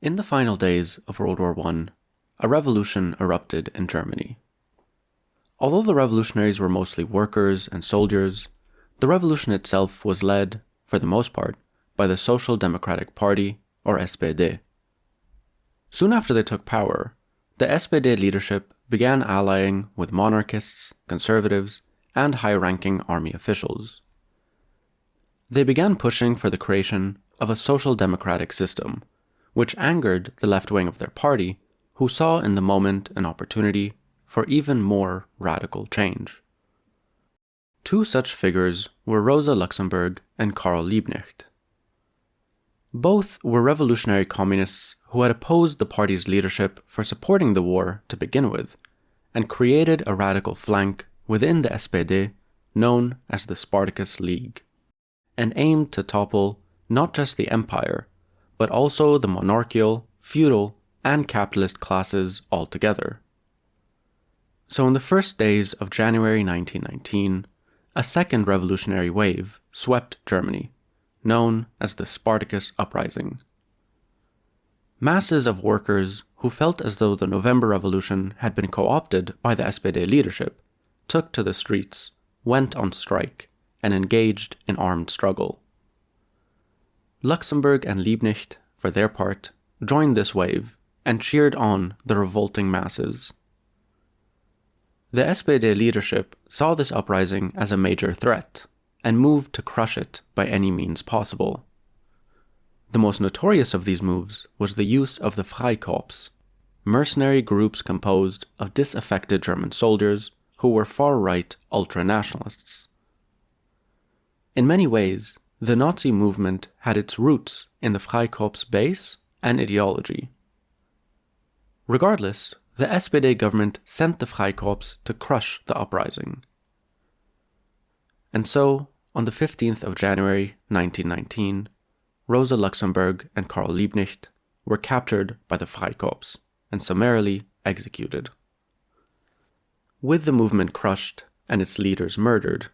In the final days of World War I, a revolution erupted in Germany. Although the revolutionaries were mostly workers and soldiers, the revolution itself was led, for the most part, by the Social Democratic Party, or SPD. Soon after they took power, the SPD leadership began allying with monarchists, conservatives, and high-ranking army officials. They began pushing for the creation of a social democratic system, which angered the left wing of their party, who saw in the moment an opportunity for even more radical change. Two such figures were Rosa Luxemburg and Karl Liebknecht. Both were revolutionary communists who had opposed the party's leadership for supporting the war to begin with, and created a radical flank within the SPD known as the Spartacus League, and aimed to topple not just the empire, but also the monarchical, feudal, and capitalist classes altogether. So in the first days of January 1919, a second revolutionary wave swept Germany, known as the Spartacus Uprising. Masses of workers who felt as though the November Revolution had been co-opted by the SPD leadership took to the streets, went on strike, and engaged in armed struggle. Luxemburg and Liebknecht, for their part, joined this wave and cheered on the revolting masses. The SPD leadership saw this uprising as a major threat and moved to crush it by any means possible. The most notorious of these moves was the use of the Freikorps, mercenary groups composed of disaffected German soldiers who were far-right ultra-nationalists. In many ways, the Nazi movement had its roots in the Freikorps base and ideology. Regardless, the SPD government sent the Freikorps to crush the uprising. And so, on the 15th of January 1919, Rosa Luxemburg and Karl Liebknecht were captured by the Freikorps and summarily executed. With the movement crushed and its leaders murdered,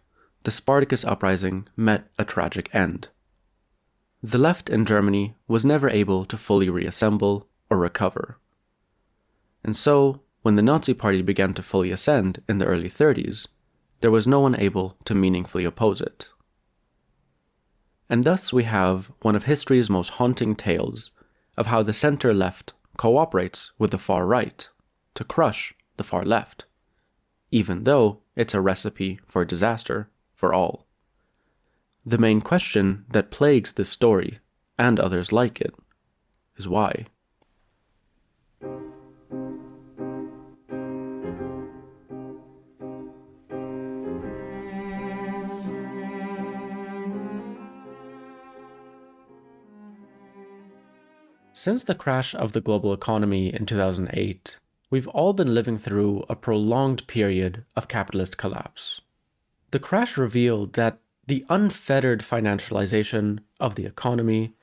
the Spartacus uprising met a tragic end. The left in Germany was never able to fully reassemble or recover. And so, when the Nazi Party began to fully ascend in the early 30s, there was no one able to meaningfully oppose it. And thus we have one of history's most haunting tales of how the center-left cooperates with the far-right to crush the far-left, even though it's a recipe for disaster for all. The main question that plagues this story, and others like it, is why. Since the crash of the global economy in 2008, we've all been living through a prolonged period of capitalist collapse. The crash revealed that the unfettered financialization of the economy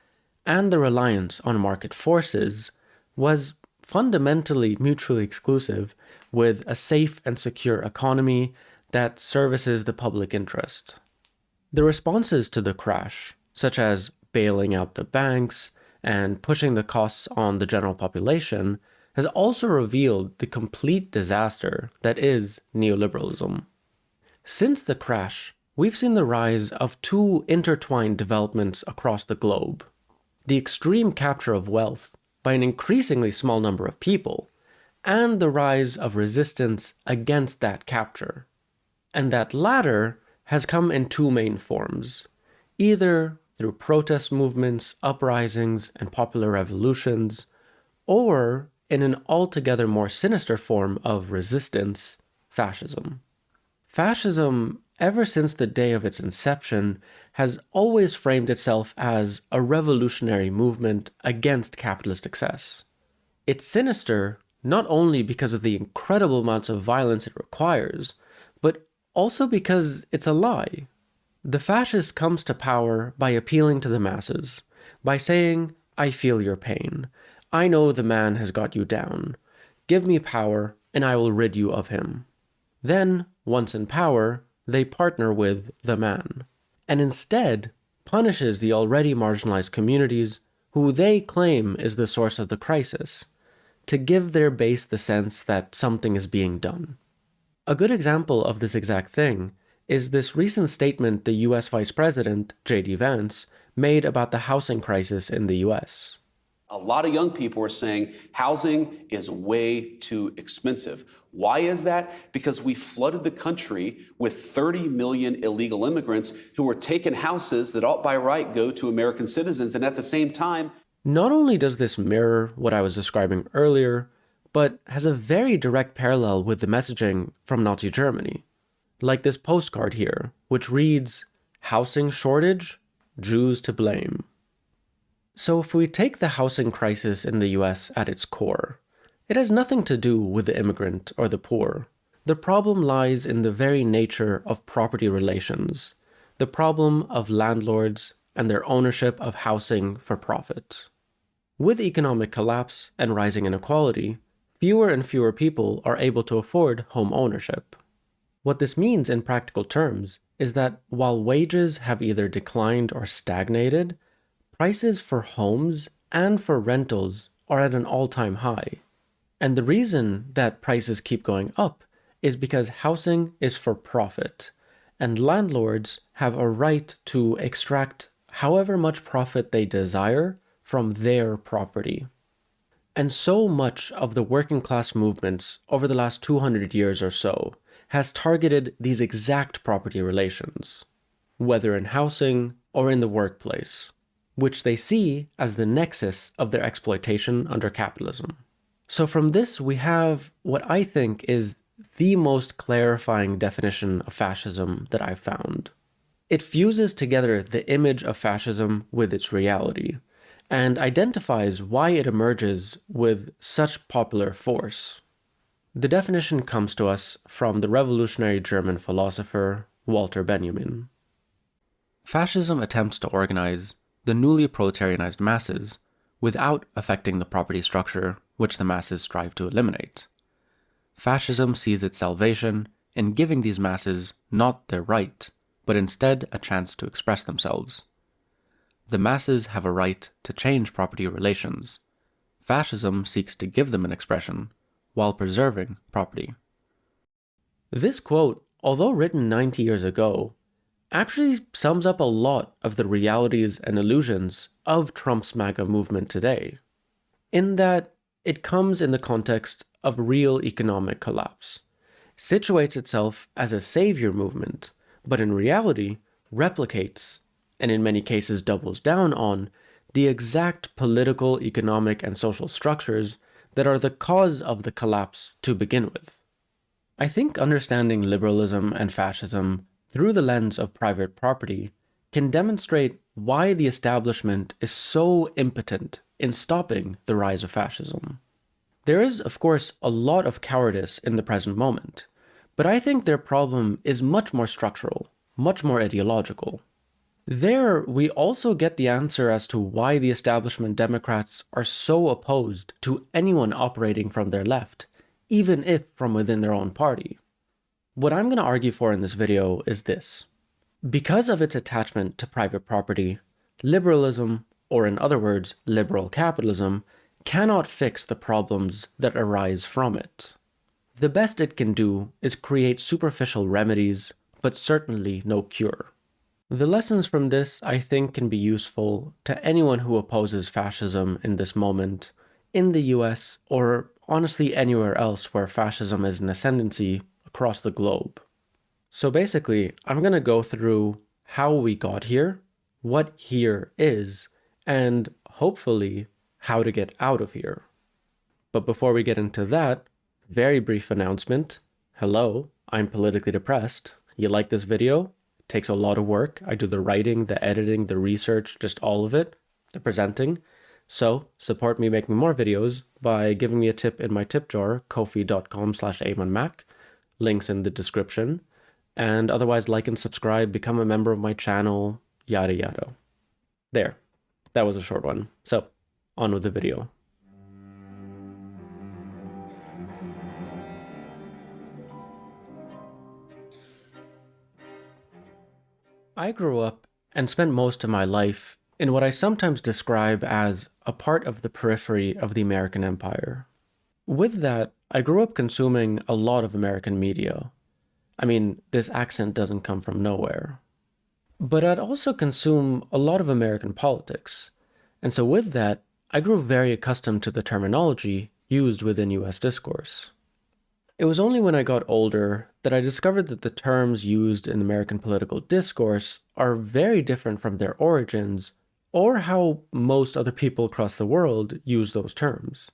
and the reliance on market forces was fundamentally mutually exclusive with a safe and secure economy that services the public interest. The responses to the crash, such as bailing out the banks and pushing the costs on the general population, has also revealed the complete disaster that is neoliberalism. Since the crash, we've seen the rise of two intertwined developments across the globe: the extreme capture of wealth by an increasingly small number of people, and the rise of resistance against that capture. And that latter has come in two main forms, either through protest movements, uprisings, and popular revolutions, or in an altogether more sinister form of resistance, fascism. Fascism, ever since the day of its inception, has always framed itself as a revolutionary movement against capitalist excess. It's sinister not only because of the incredible amounts of violence it requires, but also because it's a lie. The fascist comes to power by appealing to the masses, by saying, "I feel your pain. I know the man has got you down. Give me power, and I will rid you of him." Then, once in power, they partner with the man, and instead punishes the already marginalized communities who they claim is the source of the crisis, to give their base the sense that something is being done. A good example of this exact thing is this recent statement the US Vice President, J.D. Vance, made about the housing crisis in the US. A lot of young people are saying housing is way too expensive. Why is that? Because we flooded the country with 30 million illegal immigrants who are taking houses that ought by right go to American citizens. And at the same time, not only does this mirror what I was describing earlier, but has a very direct parallel with the messaging from Nazi Germany. Like this postcard here, which reads, "Housing shortage? Jews to blame." So if we take the housing crisis in the US at its core, it has nothing to do with the immigrant or the poor. The problem lies in the very nature of property relations, the problem of landlords and their ownership of housing for profit. With economic collapse and rising inequality, fewer and fewer people are able to afford home ownership. What this means in practical terms is that while wages have either declined or stagnated, prices for homes and for rentals are at an all-time high. And the reason that prices keep going up is because housing is for profit, and landlords have a right to extract however much profit they desire from their property. And so much of the working class movements over the last 200 years or so has targeted these exact property relations, whether in housing or in the workplace, which they see as the nexus of their exploitation under capitalism. So from this, we have what I think is the most clarifying definition of fascism that I've found. It fuses together the image of fascism with its reality, and identifies why it emerges with such popular force. The definition comes to us from the revolutionary German philosopher Walter Benjamin. Fascism attempts to organize the newly proletarianized masses without affecting the property structure which the masses strive to eliminate. Fascism sees its salvation in giving these masses not their right, but instead a chance to express themselves. The masses have a right to change property relations. Fascism seeks to give them an expression while preserving property. This quote, although written 90 years ago, actually sums up a lot of the realities and illusions of Trump's MAGA movement today, in that it comes in the context of real economic collapse, situates itself as a savior movement, but in reality replicates, and in many cases doubles down on, the exact political, economic, and social structures that are the cause of the collapse to begin with. I think understanding liberalism and fascism through the lens of private property can demonstrate why the establishment is so impotent in stopping the rise of fascism. There is, of course, a lot of cowardice in the present moment, but I think their problem is much more structural, much more ideological. There, we also get the answer as to why the establishment Democrats are so opposed to anyone operating from their left, even if from within their own party. What I'm going to argue for in this video is this. Because of its attachment to private property, liberalism, or in other words, liberal capitalism, cannot fix the problems that arise from it. The best it can do is create superficial remedies, but certainly no cure. The lessons from this, I think, can be useful to anyone who opposes fascism in this moment, in the US, or honestly anywhere else where fascism is an ascendancy across the globe. So basically, I'm going to go through how we got here, what here is, and hopefully how to get out of here. But before we get into that, very brief announcement. Hello, I'm politically depressed. You like this video? It takes a lot of work. I do the writing, the editing, the research, just all of it, the presenting. So support me making more videos by giving me a tip in my tip jar, ko-fi.com/amonmac. Links in the description. And otherwise, like and subscribe, become a member of my channel, yada yada. There. That was a short one. So, on with the video. I grew up and spent most of my life in what I sometimes describe as a part of the periphery of the American empire. With that, I grew up consuming a lot of American media. I mean, this accent doesn't come from nowhere. But I'd also consume a lot of American politics. And so with that, I grew very accustomed to the terminology used within US discourse. It was only when I got older that I discovered that the terms used in American political discourse are very different from their origins or how most other people across the world use those terms.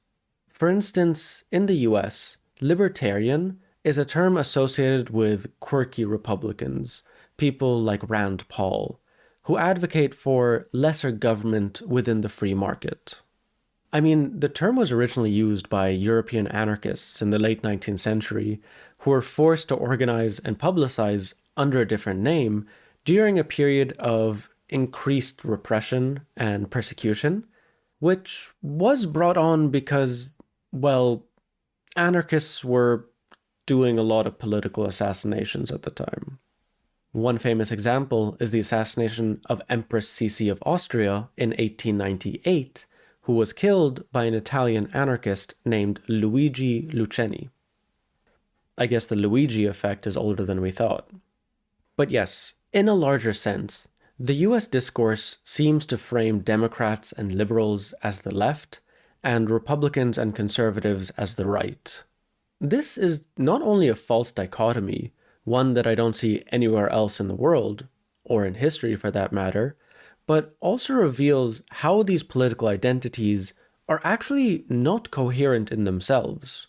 For instance, in the US, libertarian is a term associated with quirky Republicans, people like Rand Paul, who advocate for lesser government within the free market. I mean, the term was originally used by European anarchists in the late 19th century who were forced to organize and publicize under a different name during a period of increased repression and persecution, which was brought on because, well, anarchists were doing a lot of political assassinations at the time. One famous example is the assassination of Empress Sisi of Austria in 1898, who was killed by an Italian anarchist named Luigi Luceni. I guess the Luigi effect is older than we thought. But yes, in a larger sense, the US discourse seems to frame Democrats and liberals as the left, and Republicans and conservatives as the right. This is not only a false dichotomy, one that I don't see anywhere else in the world, or in history for that matter, but also reveals how these political identities are actually not coherent in themselves.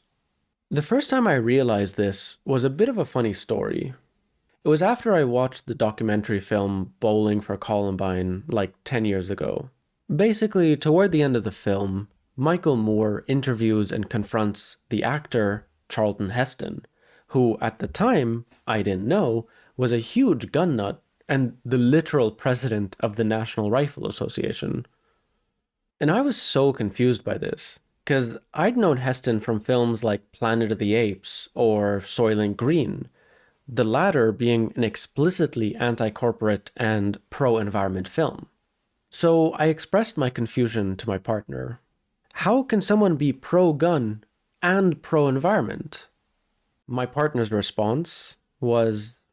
The first time I realized this was a bit of a funny story. It was after I watched the documentary film Bowling for Columbine like 10 years ago. Basically, toward the end of the film, Michael Moore interviews and confronts the actor Charlton Heston, who at the time, I didn't know, was a huge gun nut and the literal president of the National Rifle Association. And I was so confused by this, because I'd known Heston from films like Planet of the Apes or Soylent Green, the latter being an explicitly anti-corporate and pro-environment film. So I expressed my confusion to my partner. How can someone be pro-gun and pro-environment? My partner's response was,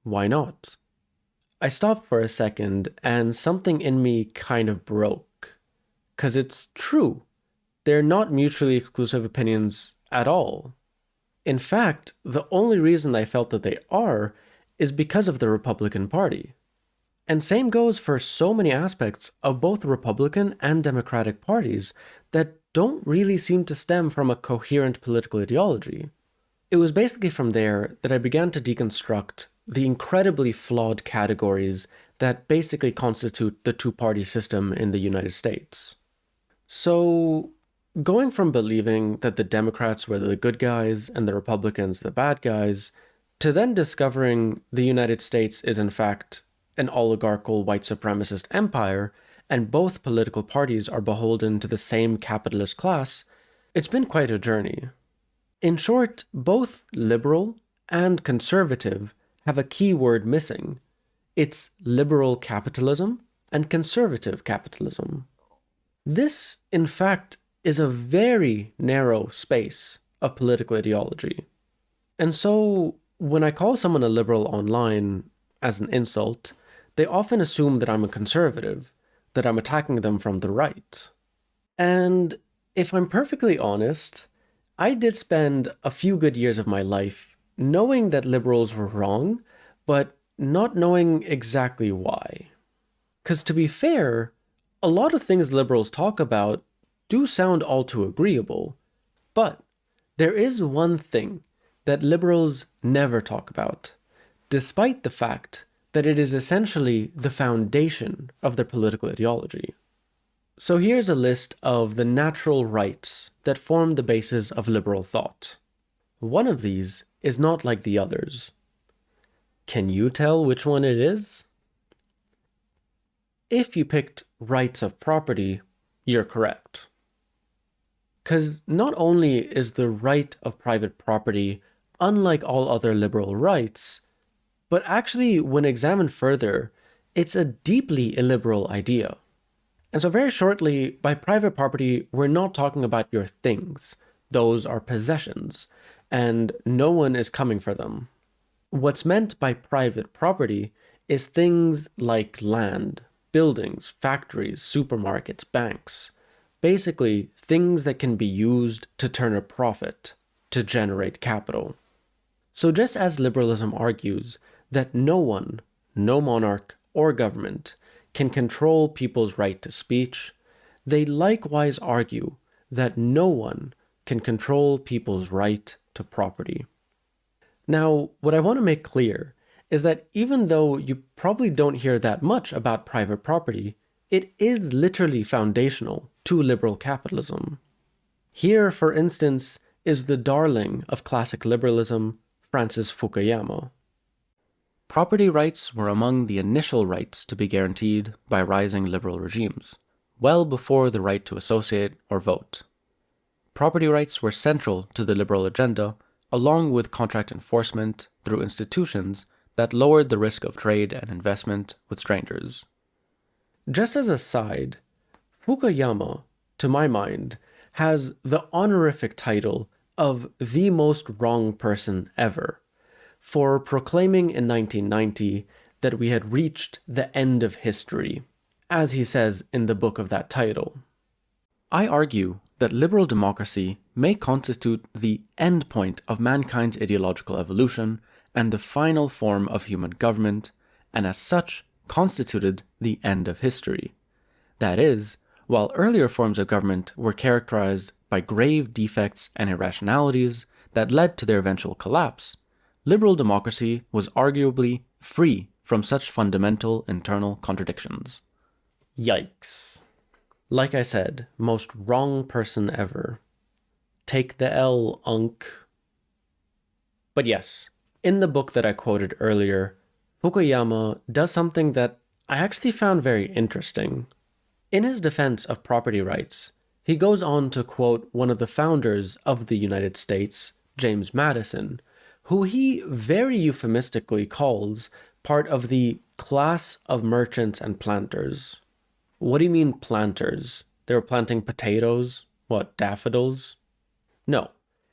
why not? I stopped for a second and something in me kind of broke. 'Cause it's true. They're not mutually exclusive opinions at all. In fact, the only reason I felt that they are is because of the Republican Party. And same goes for so many aspects of both the Republican and Democratic parties that don't really seem to stem from a coherent political ideology. It was basically from there that I began to deconstruct the incredibly flawed categories that basically constitute the two-party system in the United States. So, going from believing that the Democrats were the good guys and the Republicans the bad guys, to then discovering the United States is in fact an oligarchical white supremacist empire, and both political parties are beholden to the same capitalist class, it's been quite a journey. In short, both liberal and conservative have a key word missing. It's liberal capitalism and conservative capitalism. This, in fact, is a very narrow space of political ideology. And so, when I call someone a liberal online as an insult, they often assume that I'm a conservative, that I'm attacking them from the right. And if I'm perfectly honest, I did spend a few good years of my life knowing that liberals were wrong, but not knowing exactly why. Because to be fair, a lot of things liberals talk about do sound all too agreeable, but there is one thing that liberals never talk about, despite the fact that it is essentially the foundation of their political ideology. So here's a list of the natural rights that form the basis of liberal thought. One of these is not like the others. Can you tell which one it is? If you picked rights of property, you're correct. Because not only is the right of private property unlike all other liberal rights, but actually, when examined further, it's a deeply illiberal idea. And so very shortly, by private property, we're not talking about your things. Those are possessions, and no one is coming for them. What's meant by private property is things like land, buildings, factories, supermarkets, banks. Basically, things that can be used to turn a profit, to generate capital. So just as liberalism argues that no one, no monarch or government, can control people's right to speech, they likewise argue that no one can control people's right to property. Now, what I want to make clear is that even though you probably don't hear that much about private property, it is literally foundational to liberal capitalism. Here, for instance, is the darling of classic liberalism, Francis Fukuyama. Property rights were among the initial rights to be guaranteed by rising liberal regimes, well before the right to associate or vote. Property rights were central to the liberal agenda, along with contract enforcement through institutions that lowered the risk of trade and investment with strangers. Just as a side, Fukuyama, to my mind, has the honorific title of the most wrong person ever, for proclaiming in 1990 that we had reached the end of history, as he says in the book of that title. I argue that liberal democracy may constitute the end point of mankind's ideological evolution and the final form of human government, and as such constituted the end of history. That is, while earlier forms of government were characterized by grave defects and irrationalities that led to their eventual collapse, liberal democracy was arguably free from such fundamental internal contradictions. Yikes. Like I said, most wrong person ever. Take the L, Unc. But yes, in the book that I quoted earlier, Fukuyama does something that I actually found very interesting. In his defense of property rights, he goes on to quote one of the founders of the United States, James Madison, who he very euphemistically calls part of the class of merchants and planters. What do you mean planters? They were planting potatoes? What, daffodils? No,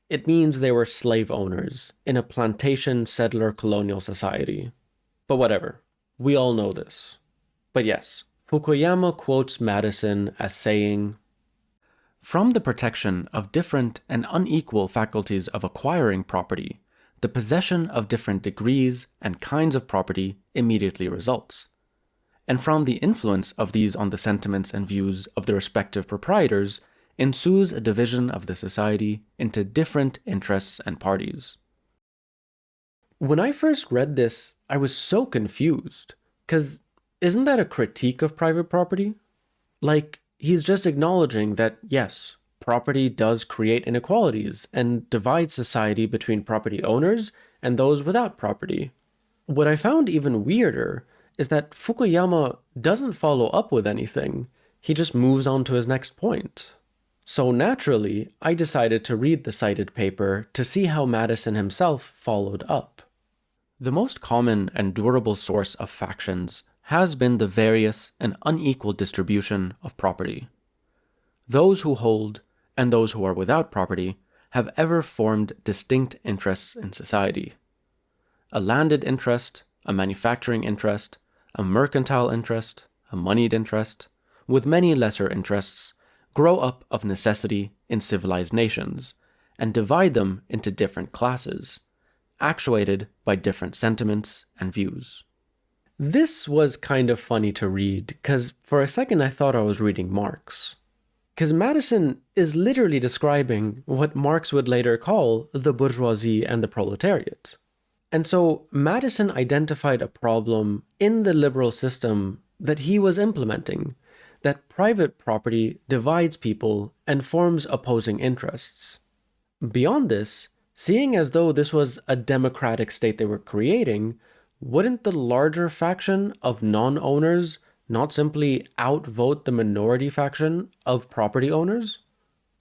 it means they were slave owners in a plantation settler colonial society. But whatever, we all know this. But yes, Fukuyama quotes Madison as saying, "From the protection of different and unequal faculties of acquiring property, the possession of different degrees and kinds of property immediately results. And from the influence of these on the sentiments and views of the respective proprietors ensues a division of the society into different interests and parties." When I first read this, I was so confused, because isn't that a critique of private property? Like, he's just acknowledging that, yes, property does create inequalities and divide society between property owners and those without property. What I found even weirder is that Fukuyama doesn't follow up with anything. He just moves on to his next point. So naturally, I decided to read the cited paper to see how Madison himself followed up. The most common and durable source of factions has been the various and unequal distribution of property. Those who hold and those who are without property have ever formed distinct interests in society. A landed interest, a manufacturing interest, a mercantile interest, a moneyed interest, with many lesser interests, grow up of necessity in civilized nations and divide them into different classes, actuated by different sentiments and views. This was kind of funny to read, because for a second I thought I was reading Marx. Because Madison is literally describing what Marx would later call the bourgeoisie and the proletariat. And so Madison identified a problem in the liberal system that he was implementing, that private property divides people and forms opposing interests. Beyond this, seeing as though this was a democratic state they were creating, wouldn't the larger faction of non-owners not simply outvote the minority faction of property owners?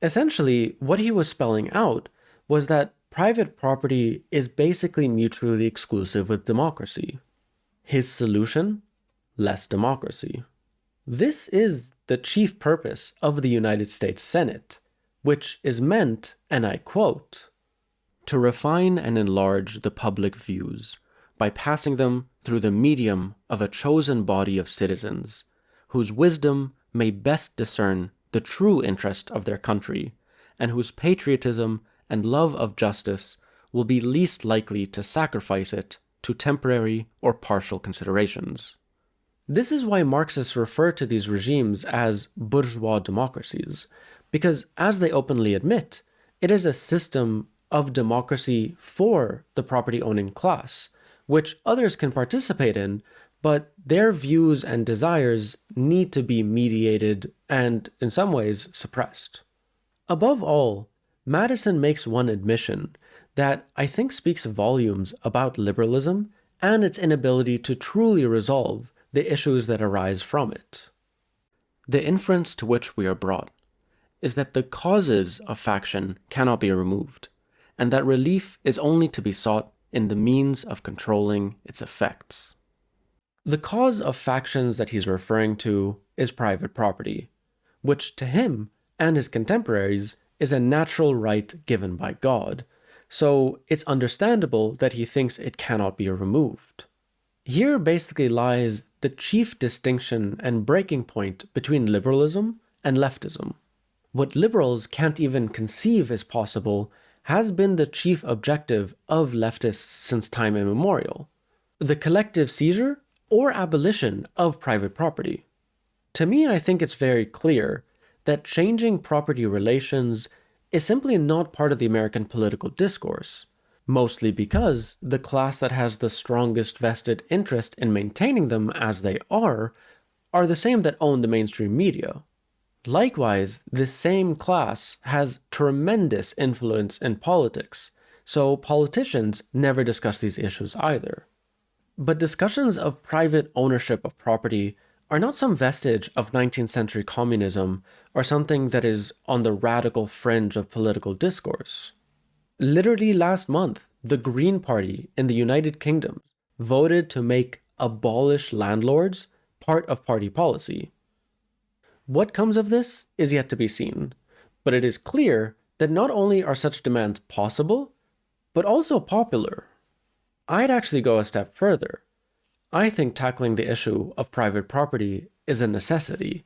Essentially, what he was spelling out was that private property is basically mutually exclusive with democracy. His solution? Less democracy. This is the chief purpose of the United States Senate, which is meant, and I quote, to refine and enlarge the public views by passing them through the medium of a chosen body of citizens, whose wisdom may best discern the true interest of their country, and whose patriotism and love of justice will be least likely to sacrifice it to temporary or partial considerations. This is why Marxists refer to these regimes as bourgeois democracies, because, as they openly admit, it is a system of democracy for the property-owning class, which others can participate in, but their views and desires need to be mediated and, in some ways, suppressed. Above all, Madison makes one admission that I think speaks volumes about liberalism and its inability to truly resolve the issues that arise from it. The inference to which we are brought is that the causes of faction cannot be removed, and that relief is only to be sought in the means of controlling its effects. The cause of factions that he's referring to is private property, which to him and his contemporaries is a natural right given by God, so it's understandable that he thinks it cannot be removed. Here basically lies the chief distinction and breaking point between liberalism and leftism. What liberals can't even conceive is possible has been the chief objective of leftists since time immemorial: the collective seizure or abolition of private property. To me, I think it's very clear that changing property relations is simply not part of the American political discourse, mostly because the class that has the strongest vested interest in maintaining them as they are the same that own the mainstream media. Likewise, this same class has tremendous influence in politics, so politicians never discuss these issues either. But discussions of private ownership of property are not some vestige of 19th century communism or something that is on the radical fringe of political discourse. Literally last month, the Green Party in the United Kingdom voted to make abolish landlords part of party policy. What comes of this is yet to be seen, but it is clear that not only are such demands possible, but also popular. I'd actually go a step further. I think tackling the issue of private property is a necessity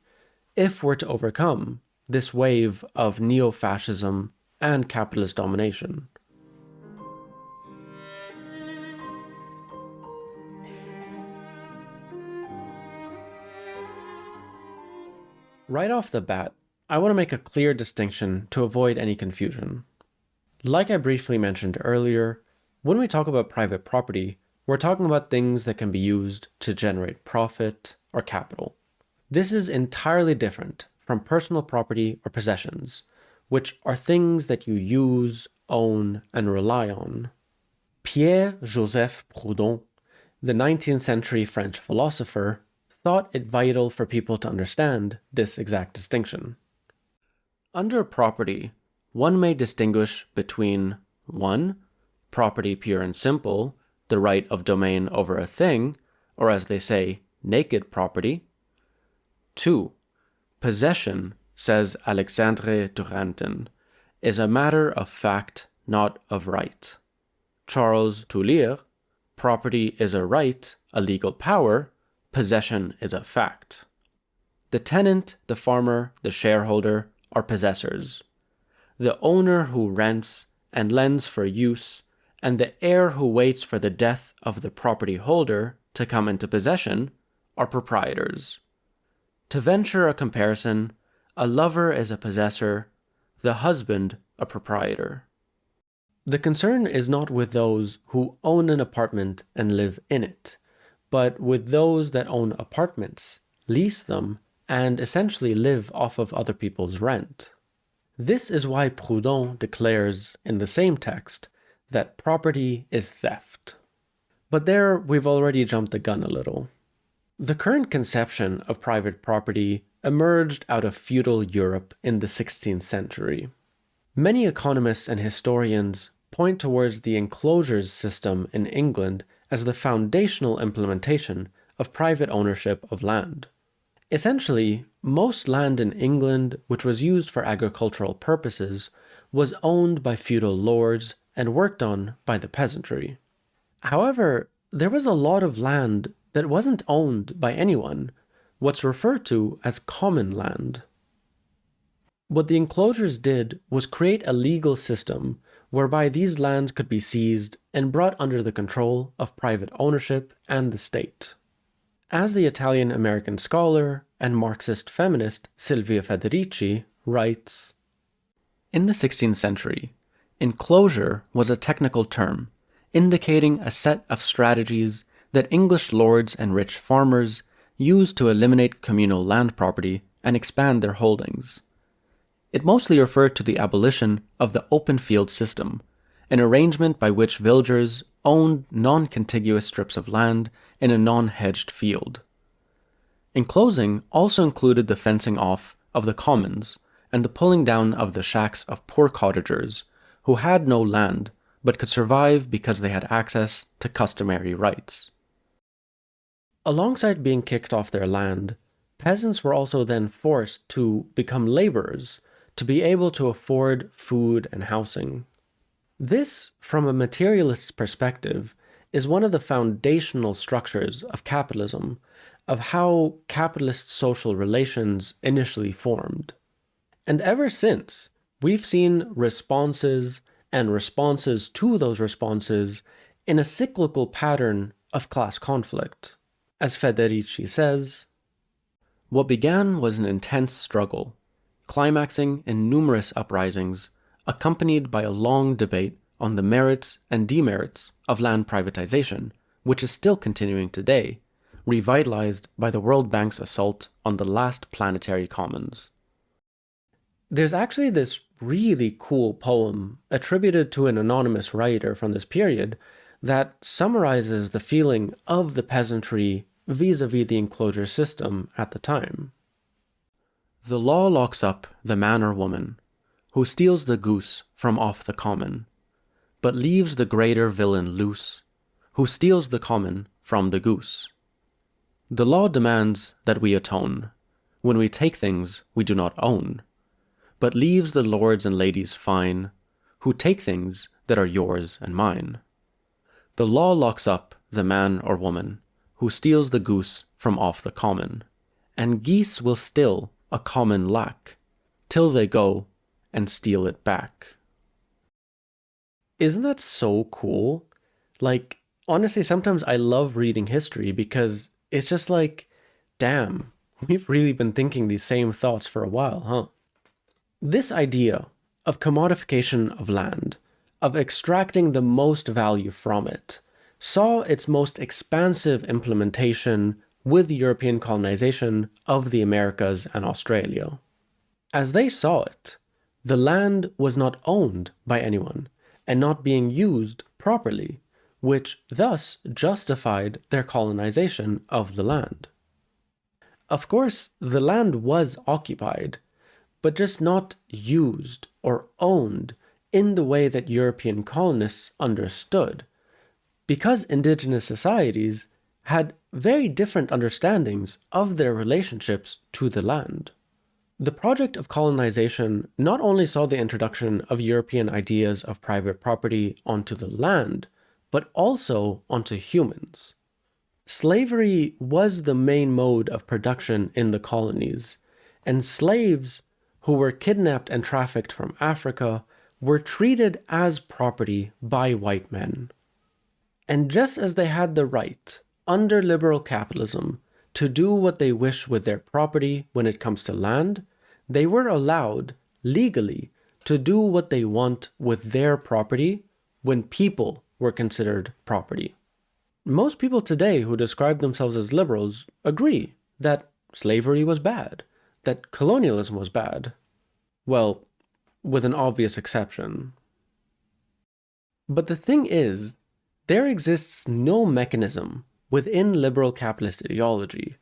if we're to overcome this wave of neo-fascism and capitalist domination. Right off the bat, I want to make a clear distinction to avoid any confusion. Like I briefly mentioned earlier, when we talk about private property, we're talking about things that can be used to generate profit or capital. This is entirely different from personal property or possessions, which are things that you use, own, and rely on. Pierre-Joseph Proudhon, the 19th century French philosopher, thought it vital for people to understand this exact distinction. Under property, one may distinguish between 1. Property pure and simple, the right of domain over a thing, or as they say, naked property. 2. Possession, says Alexandre Duranton, is a matter of fact, not of right. Charles Tullier, property is a right, a legal power, possession is a fact. The tenant, the farmer, the shareholder are possessors. The owner who rents and lends for use, and the heir who waits for the death of the property holder to come into possession are proprietors. To venture a comparison, a lover is a possessor, the husband a proprietor. The concern is not with those who own an apartment and live in it, but with those that own apartments, lease them, and essentially live off of other people's rent. This is why Proudhon declares in the same text that property is theft. But there, we've already jumped the gun a little. The current conception of private property emerged out of feudal Europe in the 16th century. Many economists and historians point towards the enclosures system in England as the foundational implementation of private ownership of land. Essentially, most land in England which was used for agricultural purposes was owned by feudal lords and worked on by the peasantry. However, there was a lot of land that wasn't owned by anyone, what's referred to as common land. What the enclosures did was create a legal system whereby these lands could be seized and brought under the control of private ownership and the state. As the Italian-American scholar and Marxist feminist Silvia Federici writes, in the 16th century, enclosure was a technical term indicating a set of strategies that English lords and rich farmers used to eliminate communal land property and expand their holdings. It mostly referred to the abolition of the open field system, an arrangement by which villagers owned non-contiguous strips of land in a non-hedged field. Enclosing also included the fencing off of the commons and the pulling down of the shacks of poor cottagers who had no land but could survive because they had access to customary rights. Alongside being kicked off their land, peasants were also then forced to become laborers to be able to afford food and housing. This, from a materialist perspective, is one of the foundational structures of capitalism, of how capitalist social relations initially formed. And ever since, we've seen responses and responses to those responses in a cyclical pattern of class conflict. As Federici says, what began was an intense struggle, climaxing in numerous uprisings, accompanied by a long debate on the merits and demerits of land privatization, which is still continuing today, revitalized by the World Bank's assault on the last planetary commons. There's actually this really cool poem attributed to an anonymous writer from this period that summarizes the feeling of the peasantry vis-a-vis the enclosure system at the time. The law locks up the man or woman who steals the goose from off the common, but leaves the greater villain loose, who steals the common from the goose. The law demands that we atone when we take things we do not own, but leaves the lords and ladies fine, who take things that are yours and mine. The law locks up the man or woman who steals the goose from off the common, and geese will still a common lack, till they go and steal it back. Isn't that so cool? Like, honestly, sometimes I love reading history because it's just like, damn, we've really been thinking these same thoughts for a while, huh? This idea of commodification of land, of extracting the most value from it, saw its most expansive implementation with European colonization of the Americas and Australia. As they saw it, the land was not owned by anyone and not being used properly, which thus justified their colonization of the land. Of course, the land was occupied, but just not used or owned in the way that European colonists understood, because indigenous societies had very different understandings of their relationships to the land. The project of colonization not only saw the introduction of European ideas of private property onto the land, but also onto humans. Slavery was the main mode of production in the colonies, and slaves who were kidnapped and trafficked from Africa were treated as property by white men. And just as they had the right, under liberal capitalism, to do what they wish with their property when it comes to land, they were allowed, legally, to do what they want with their property when people were considered property. Most people today who describe themselves as liberals agree that slavery was bad, that colonialism was bad. Well, with an obvious exception. But the thing is, there exists no mechanism within liberal capitalist ideology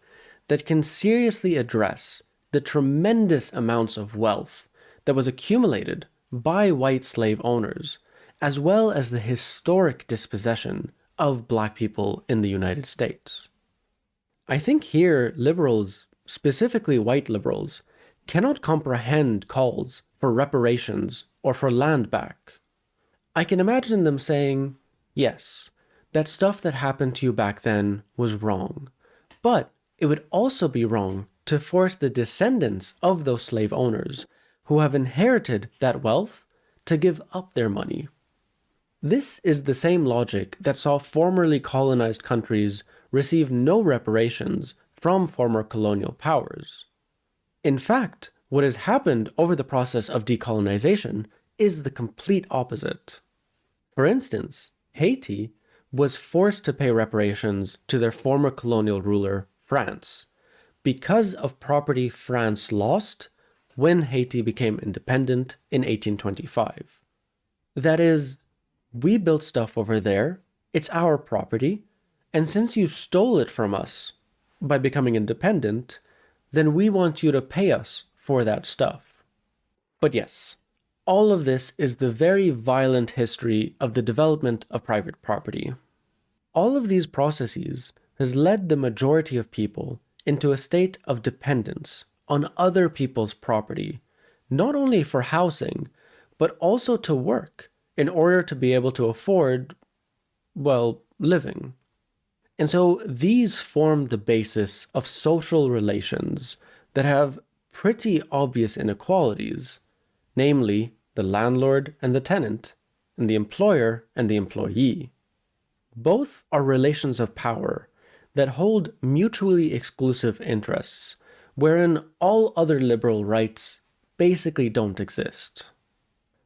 that can seriously address the tremendous amounts of wealth that was accumulated by white slave owners, as well as the historic dispossession of black people in the United States. I think here liberals specifically white liberals, cannot comprehend calls for reparations or for land back. I can imagine them saying, yes, that stuff that happened to you back then was wrong, but it would also be wrong to force the descendants of those slave owners who have inherited that wealth to give up their money. This is the same logic that saw formerly colonized countries receive no reparations from former colonial powers. In fact, what has happened over the process of decolonization is the complete opposite. For instance, Haiti was forced to pay reparations to their former colonial ruler, France, because of property France lost when Haiti became independent in 1825. That is, we built stuff over there, it's our property, and since you stole it from us by becoming independent, then we want you to pay us for that stuff. But yes, all of this is the very violent history of the development of private property. All of these processes has led the majority of people into a state of dependence on other people's property, not only for housing, but also to work in order to be able to afford, well, living. And so these form the basis of social relations that have pretty obvious inequalities, namely the landlord and the tenant, and the employer and the employee. Both are relations of power that hold mutually exclusive interests, wherein all other liberal rights basically don't exist.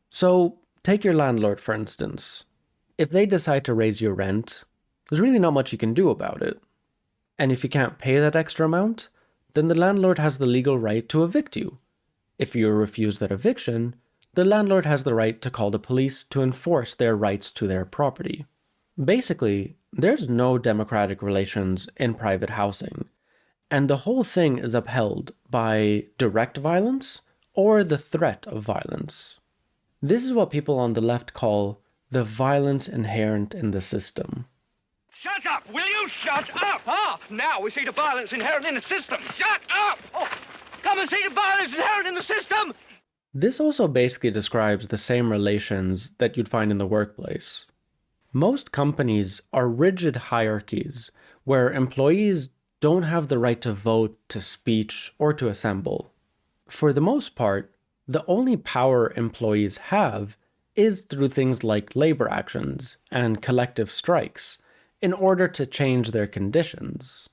So, take your landlord for instance. If they decide to raise your rent, there's really not much you can do about it. And if you can't pay that extra amount, then the landlord has the legal right to evict you. If you refuse that eviction, the landlord has the right to call the police to enforce their rights to their property. Basically, there's no democratic relations in private housing, and the whole thing is upheld by direct violence or the threat of violence. This is what people on the left call the violence inherent in the system. Shut up! Will you shut up? Ah, now we see the violence inherent in the system. Shut up! Oh, come and see the violence inherent in the system! This also basically describes the same relations that you'd find in the workplace. Most companies are rigid hierarchies where employees don't have the right to vote, to speech, or to assemble. For the most part, the only power employees have is through things like labor actions and collective strikes in order to change their conditions.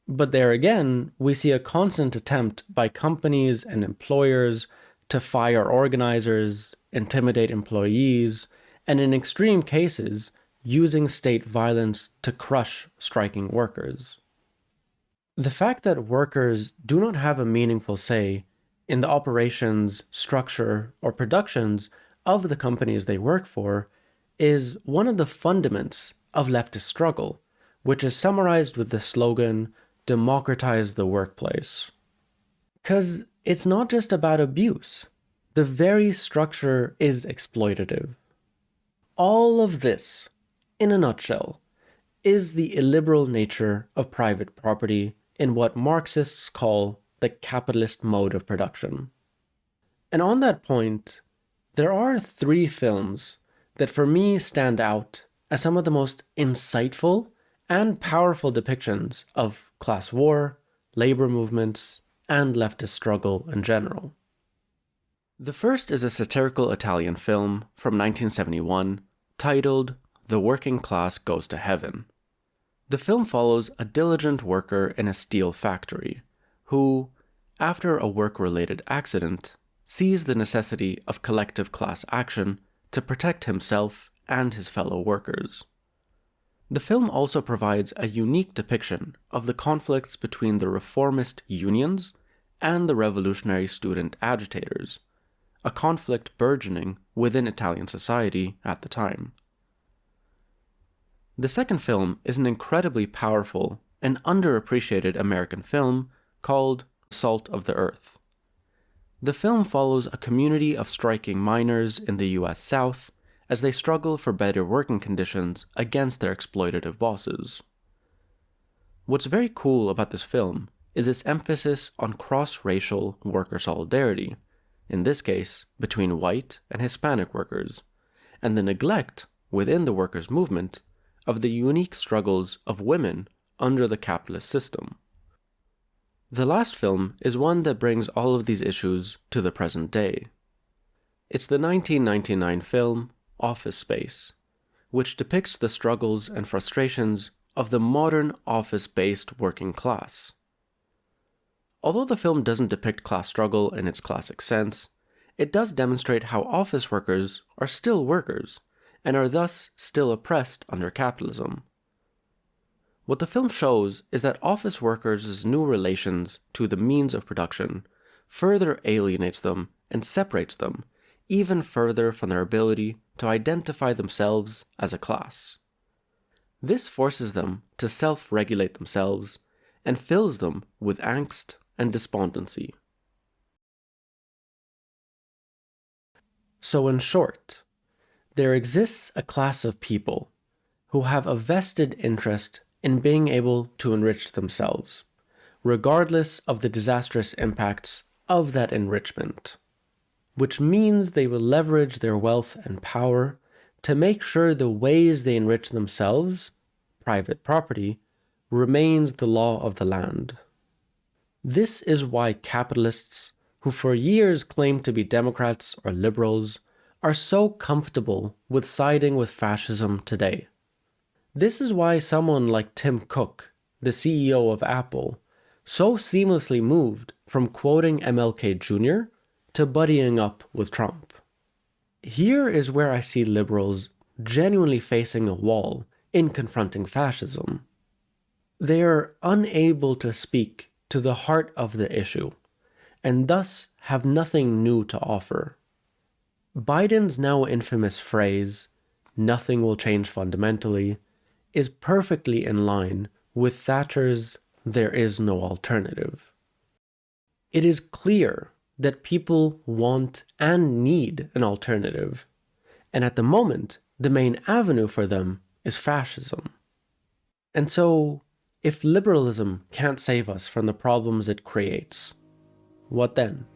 But there again, we see a constant attempt by companies and employers to fire organizers, intimidate employees, and in extreme cases, using state violence to crush striking workers. The fact that workers do not have a meaningful say in the operations, structure, or productions of the companies they work for is one of the fundaments of leftist struggle, which is summarized with the slogan, "Democratize the workplace." Because it's not just about abuse. The very structure is exploitative. All of this, in a nutshell, is the illiberal nature of private property in what Marxists call the capitalist mode of production. And on that point, there are 3 films that for me stand out as some of the most insightful and powerful depictions of class war, labor movements, and leftist struggle in general. The first is a satirical Italian film from 1971 titled The Working Class Goes to Heaven. The film follows a diligent worker in a steel factory who, after a work-related accident, sees the necessity of collective class action to protect himself and his fellow workers. The film also provides a unique depiction of the conflicts between the reformist unions and the revolutionary student agitators, a conflict burgeoning within Italian society at the time. The second film is an incredibly powerful and underappreciated American film called Salt of the Earth. The film follows a community of striking miners in the US South as they struggle for better working conditions against their exploitative bosses. What's very cool about this film is its emphasis on cross-racial worker solidarity, in this case between white and Hispanic workers, and the neglect within the workers' movement of the unique struggles of women under the capitalist system. The last film is one that brings all of these issues to the present day. It's the 1999 film Office Space, which depicts the struggles and frustrations of the modern office-based working class. Although the film doesn't depict class struggle in its classic sense, it does demonstrate how office workers are still workers and are thus still oppressed under capitalism. What the film shows is that office workers' new relations to the means of production further alienates them and separates them even further from their ability to identify themselves as a class. This forces them to self-regulate themselves and fills them with angst and despondency. So in short, there exists a class of people who have a vested interest in being able to enrich themselves, regardless of the disastrous impacts of that enrichment, which means they will leverage their wealth and power to make sure the ways they enrich themselves, private property, remains the law of the land. This is why capitalists, who for years claimed to be Democrats or liberals, are so comfortable with siding with fascism today. This is why someone like Tim Cook, the CEO of Apple, so seamlessly moved from quoting MLK Jr. to buddying up with Trump. Here is where I see liberals genuinely facing a wall in confronting fascism. They are unable to speak to the heart of the issue, and thus have nothing new to offer. Biden's now infamous phrase, "Nothing will change fundamentally," is perfectly in line with Thatcher's "There is no alternative." It is clear that people want and need an alternative, and at the moment, the main avenue for them is fascism. And so, if liberalism can't save us from the problems it creates, what then?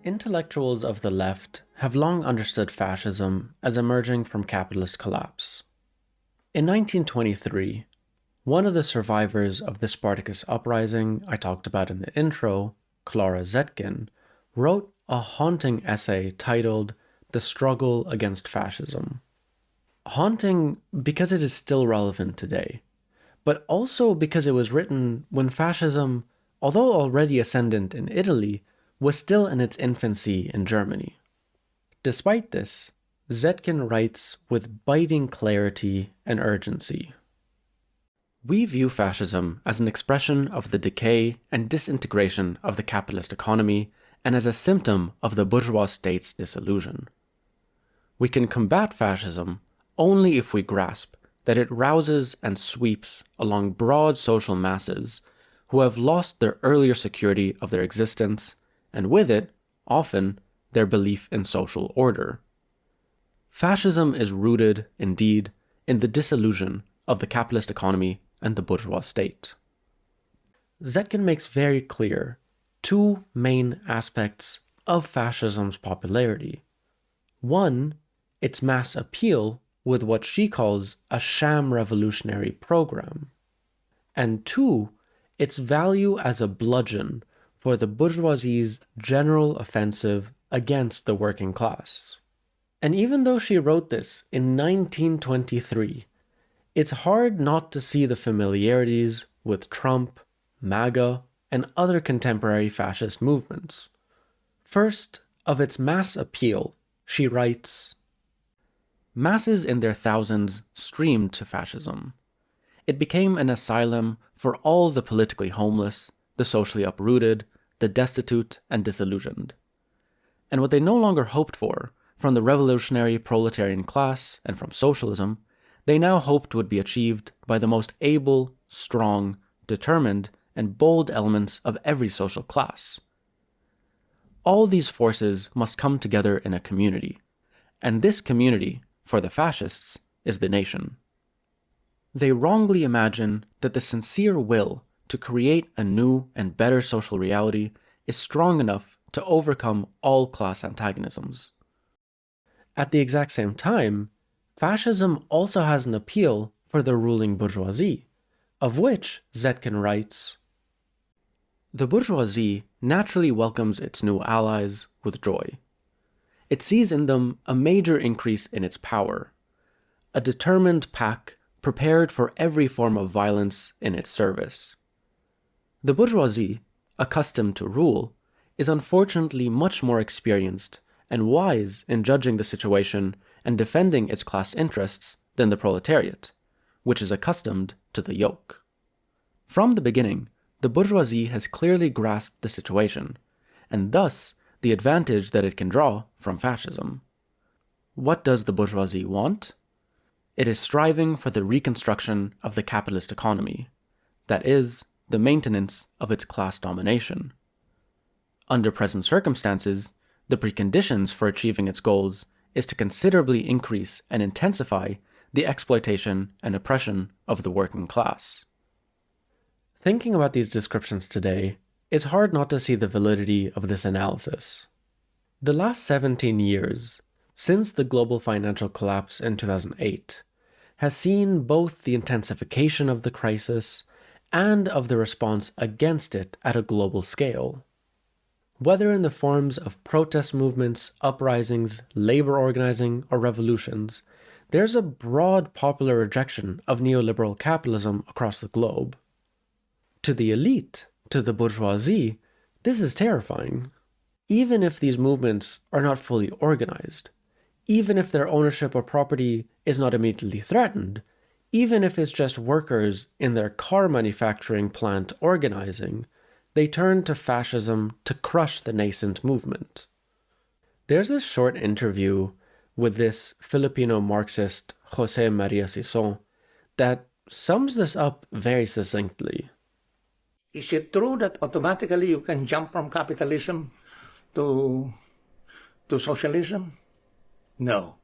Intellectuals of the left have long understood fascism as emerging from capitalist collapse. In 1923, one of the survivors of the Spartacus uprising I talked about in the intro, Clara Zetkin, wrote a haunting essay titled "The Struggle Against Fascism." Haunting because it is still relevant today, but also because it was written when fascism, although already ascendant in Italy, was still in its infancy in Germany. Despite this, Zetkin writes with biting clarity and urgency. We view fascism as an expression of the decay and disintegration of the capitalist economy and as a symptom of the bourgeois state's dissolution. We can combat fascism only if we grasp that it rouses and sweeps along broad social masses who have lost their earlier security of their existence, and with it, often, their belief in social order. Fascism is rooted, indeed, in the dissolution of the capitalist economy and the bourgeois state. Zetkin makes very clear two main aspects of fascism's popularity. One, its mass appeal with what she calls a sham revolutionary program. And two, its value as a bludgeon for the bourgeoisie's general offensive against the working class. And even though she wrote this in 1923, it's hard not to see the familiarities with Trump, MAGA, and other contemporary fascist movements. First, of its mass appeal, she writes, "Masses in their thousands streamed to fascism. It became an asylum for all the politically homeless, the socially uprooted, the destitute and disillusioned. And what they no longer hoped for from the revolutionary proletarian class and from socialism, they now hoped would be achieved by the most able, strong, determined, and bold elements of every social class. All these forces must come together in a community, and this community, for the fascists, is the nation. They wrongly imagine that the sincere will to create a new and better social reality is strong enough to overcome all class antagonisms. At the exact same time, fascism also has an appeal for the ruling bourgeoisie, of which Zetkin writes, "The bourgeoisie naturally welcomes its new allies with joy. It sees in them a major increase in its power, a determined pack prepared for every form of violence in its service. The bourgeoisie, accustomed to rule, is unfortunately much more experienced and wise in judging the situation and defending its class interests than the proletariat, which is accustomed to the yoke. From the beginning, the bourgeoisie has clearly grasped the situation, and thus the advantage that it can draw from fascism. What does the bourgeoisie want? It is striving for the reconstruction of the capitalist economy, that is, the maintenance of its class domination. Under present circumstances, the preconditions for achieving its goals is to considerably increase and intensify the exploitation and oppression of the working class." Thinking about these descriptions today, it's hard not to see the validity of this analysis. The last 17 years, since the global financial collapse in 2008, has seen both the intensification of the crisis and of the response against it at a global scale. Whether in the forms of protest movements, uprisings, labor organizing, or revolutions, there's a broad popular rejection of neoliberal capitalism across the globe. To the elite, to the bourgeoisie, this is terrifying. Even if these movements are not fully organized, even if their ownership or property is not immediately threatened, even if it's just workers in their car manufacturing plant organizing, they turn to fascism to crush the nascent movement. There's this short interview with this Filipino Marxist Jose Maria Sison that sums this up very succinctly. Is it true that automatically you can jump from capitalism to socialism? No.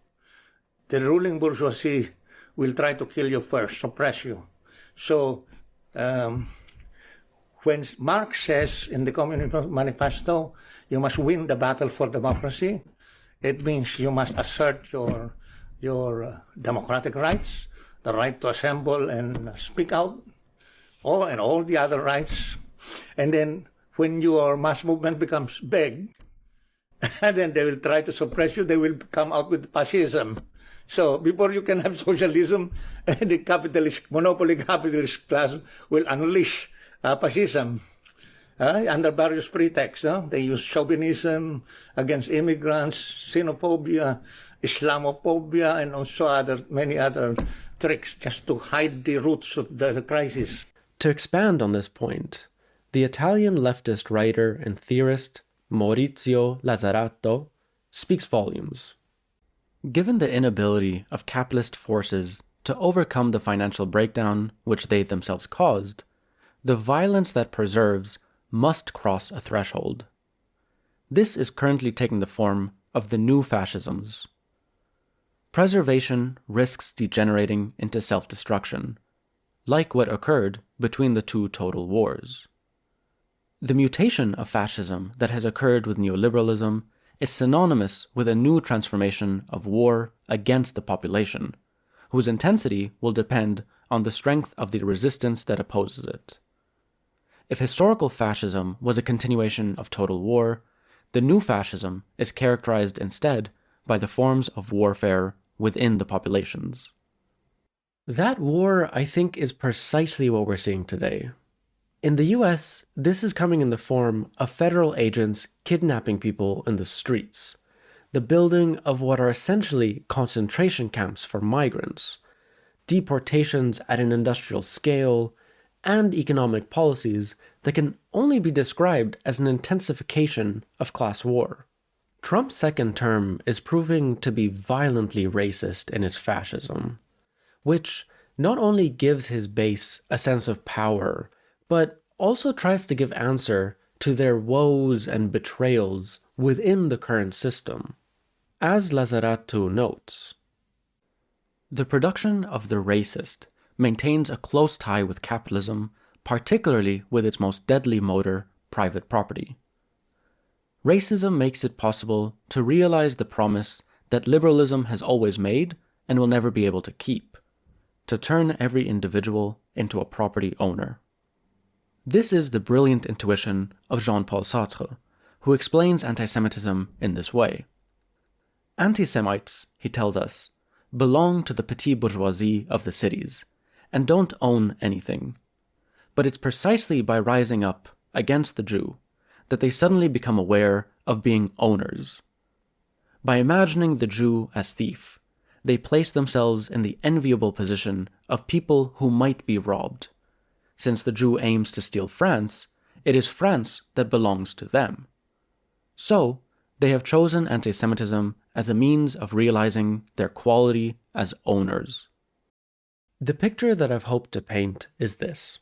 The ruling bourgeoisie will try to kill you first, suppress you. So, when Marx says in the Communist Manifesto, you must win the battle for democracy, it means you must assert your democratic rights, the right to assemble and speak out, and all the other rights. And then when your mass movement becomes big, and then they will try to suppress you, they will come out with fascism. So before you can have socialism, the monopoly capitalist class will unleash fascism under various pretexts. They use chauvinism against immigrants, xenophobia, Islamophobia, and also many other tricks just to hide the roots of the crisis. To expand on this point, the Italian leftist writer and theorist Maurizio Lazzarato speaks volumes. Given the inability of capitalist forces to overcome the financial breakdown which they themselves caused, the violence that preserves must cross a threshold. This is currently taking the form of the new fascisms. Preservation risks degenerating into self-destruction, like what occurred between the two total wars. The mutation of fascism that has occurred with neoliberalism is synonymous with a new transformation of war against the population, whose intensity will depend on the strength of the resistance that opposes it. If historical fascism was a continuation of total war, the new fascism is characterized instead by the forms of warfare within the populations. That war, I think, is precisely what we're seeing today. In the US, this is coming in the form of federal agents kidnapping people in the streets, the building of what are essentially concentration camps for migrants, deportations at an industrial scale, and economic policies that can only be described as an intensification of class war. Trump's second term is proving to be violently racist in its fascism, which not only gives his base a sense of power, but also tries to give answer to their woes and betrayals within the current system. As Lazzarato notes, the production of the racist maintains a close tie with capitalism, particularly with its most deadly motor, private property. Racism makes it possible to realize the promise that liberalism has always made and will never be able to keep, to turn every individual into a property owner. This is the brilliant intuition of Jean-Paul Sartre, who explains anti-Semitism in this way. Anti-Semites, he tells us, belong to the petite bourgeoisie of the cities, and don't own anything. But it's precisely by rising up against the Jew that they suddenly become aware of being owners. By imagining the Jew as thief, they place themselves in the enviable position of people who might be robbed. Since the Jew aims to steal France, it is France that belongs to them. So, they have chosen anti-Semitism as a means of realizing their quality as owners. The picture that I've hoped to paint is this.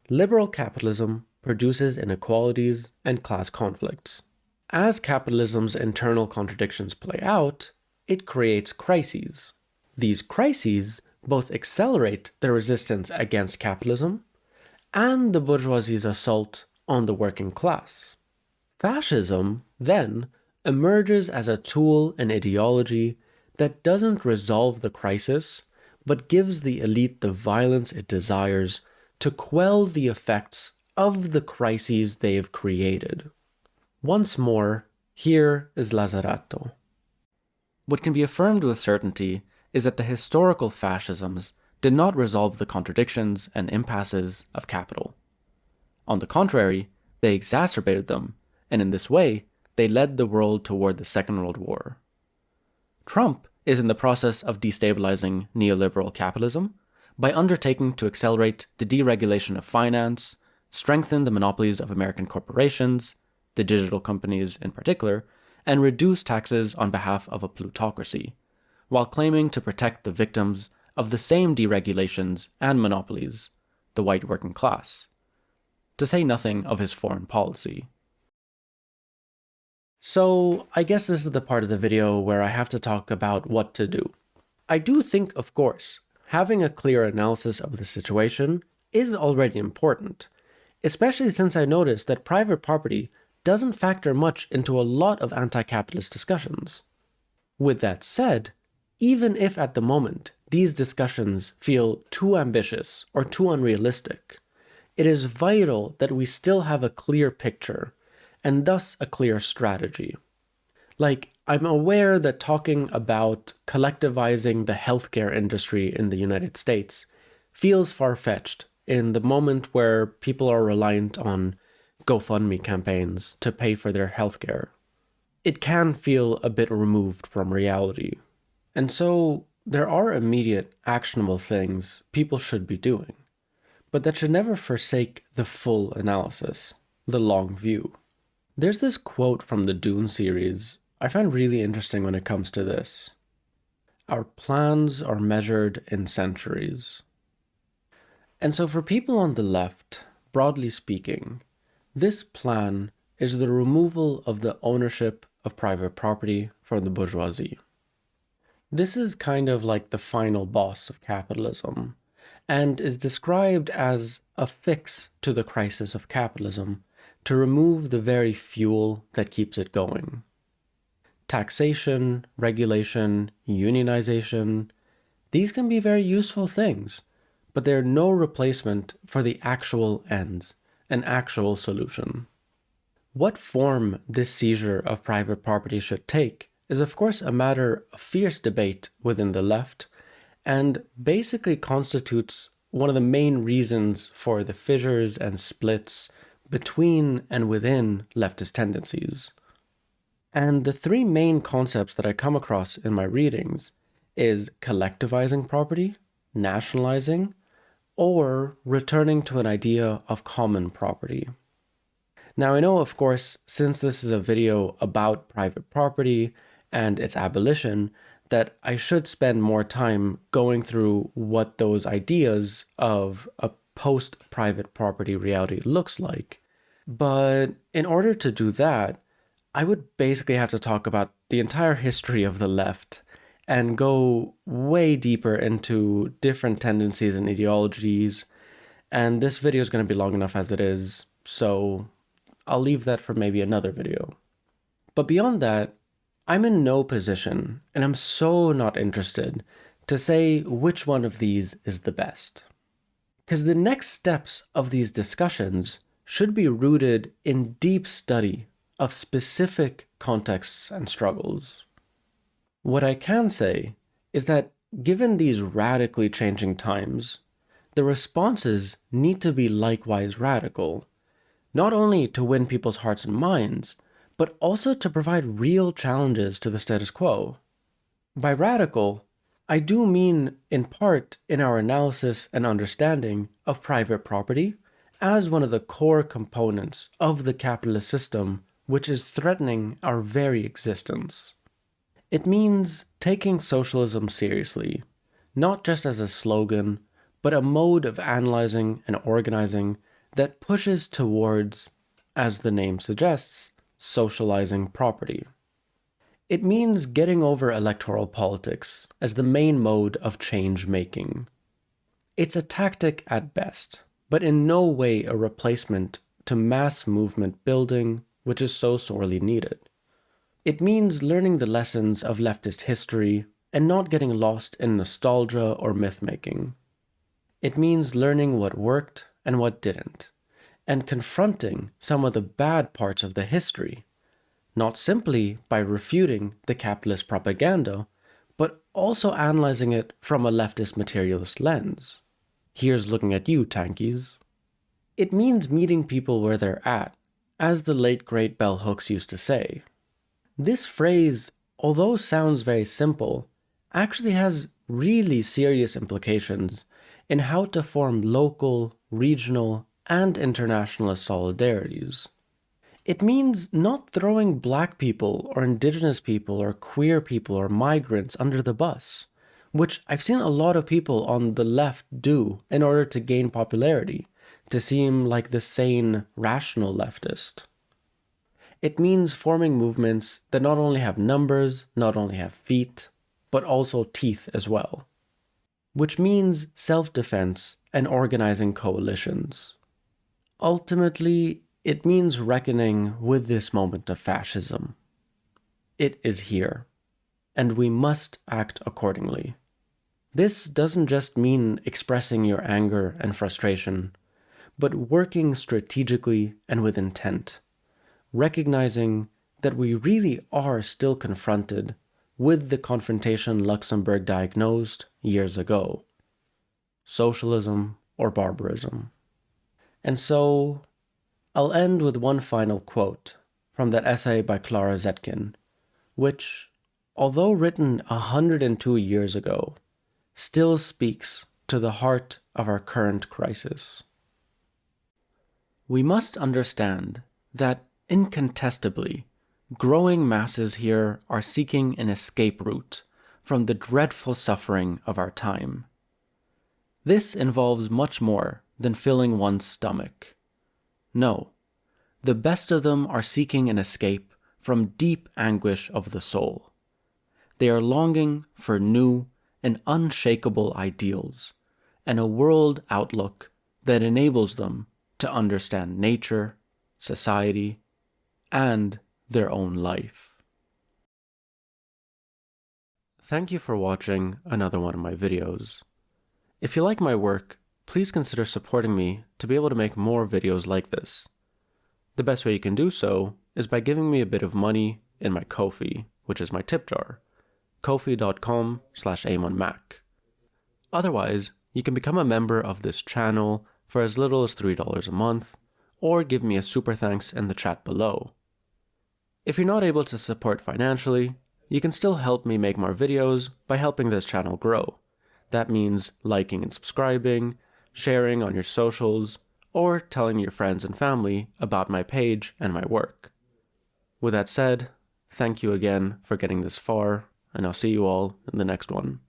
Liberal capitalism produces inequalities and class conflicts. As capitalism's internal contradictions play out, it creates crises. These crises both accelerate the resistance against capitalism and the bourgeoisie's assault on the working class. Fascism, then, emerges as a tool and ideology that doesn't resolve the crisis, but gives the elite the violence it desires to quell the effects of the crises they have created. Once more, here is Lazzarato. What can be affirmed with certainty is that the historical fascisms did not resolve the contradictions and impasses of capital. On the contrary, they exacerbated them, and in this way, they led the world toward the Second World War. Trump is in the process of destabilizing neoliberal capitalism by undertaking to accelerate the deregulation of finance, strengthen the monopolies of American corporations, the digital companies in particular, and reduce taxes on behalf of a plutocracy, while claiming to protect the victims of the same deregulations and monopolies, the white working class, to say nothing of his foreign policy. So, I guess this is the part of the video where I have to talk about what to do. I do think, of course, having a clear analysis of the situation is already important, especially since I noticed that private property doesn't factor much into a lot of anti-capitalist discussions. With that said, even if at the moment these discussions feel too ambitious or too unrealistic, it is vital that we still have a clear picture and thus a clear strategy. Like, I'm aware that talking about collectivizing the healthcare industry in the United States feels far-fetched in the moment where people are reliant on GoFundMe campaigns to pay for their healthcare. It can feel a bit removed from reality. And so, there are immediate, actionable things people should be doing, but that should never forsake the full analysis, the long view. There's this quote from the Dune series I find really interesting when it comes to this. Our plans are measured in centuries. And so for people on the left, broadly speaking, this plan is the removal of the ownership of private property from the bourgeoisie. This is kind of like the final boss of capitalism, and is described as a fix to the crisis of capitalism to remove the very fuel that keeps it going. Taxation, regulation, unionization, these can be very useful things, but they're no replacement for the actual ends, an actual solution. What form this seizure of private property should take is of course a matter of fierce debate within the left, and basically constitutes one of the main reasons for the fissures and splits between and within leftist tendencies. And the three main concepts that I come across in my readings is collectivizing property, nationalizing, or returning to an idea of common property. Now I know, of course, since this is a video about private property and its abolition, that I should spend more time going through what those ideas of a post-private property reality looks like. But in order to do that, I would basically have to talk about the entire history of the left and go way deeper into different tendencies and ideologies. And this video is going to be long enough as it is, so I'll leave that for maybe another video. But beyond that, I'm in no position, and I'm so not interested, to say which one of these is the best. Because the next steps of these discussions should be rooted in deep study of specific contexts and struggles. What I can say is that given these radically changing times, the responses need to be likewise radical, not only to win people's hearts and minds, but also to provide real challenges to the status quo. By radical, I do mean in part in our analysis and understanding of private property as one of the core components of the capitalist system which is threatening our very existence. It means taking socialism seriously, not just as a slogan, but a mode of analyzing and organizing that pushes towards, as the name suggests, socializing property. It means getting over electoral politics as the main mode of change-making. It's a tactic at best, but in no way a replacement to mass movement building, which is so sorely needed. It means learning the lessons of leftist history and not getting lost in nostalgia or myth-making. It means learning what worked and what didn't, and confronting some of the bad parts of the history, not simply by refuting the capitalist propaganda, but also analyzing it from a leftist materialist lens. Here's looking at you, tankies. It means meeting people where they're at, as the late great bell hooks used to say. This phrase, although sounds very simple, actually has really serious implications in how to form local, regional, and internationalist solidarities. It means not throwing black people or indigenous people or queer people or migrants under the bus, which I've seen a lot of people on the left do in order to gain popularity, to seem like the sane, rational leftist. It means forming movements that not only have numbers, not only have feet, but also teeth as well. Which means self-defense and organizing coalitions. Ultimately, it means reckoning with this moment of fascism. It is here, and we must act accordingly. This doesn't just mean expressing your anger and frustration, but working strategically and with intent, recognizing that we really are still confronted with the confrontation Luxemburg diagnosed years ago: socialism or barbarism. And so, I'll end with one final quote from that essay by Clara Zetkin, which, although written 102 years ago, still speaks to the heart of our current crisis. We must understand that, incontestably, growing masses here are seeking an escape route from the dreadful suffering of our time. This involves much more than filling one's stomach. No, the best of them are seeking an escape from deep anguish of the soul. They are longing for new and unshakable ideals and a world outlook that enables them to understand nature, society, and their own life. Thank you for watching another one of my videos. If you like my work, please consider supporting me to be able to make more videos like this. The best way you can do so is by giving me a bit of money in my Ko-fi, which is my tip jar, kofi.com/amonmac. Otherwise, you can become a member of this channel for as little as $3 a month, or give me a super thanks in the chat below. If you're not able to support financially, you can still help me make more videos by helping this channel grow. That means liking and subscribing, sharing on your socials, or telling your friends and family about my page and my work. With that said, thank you again for getting this far, and I'll see you all in the next one.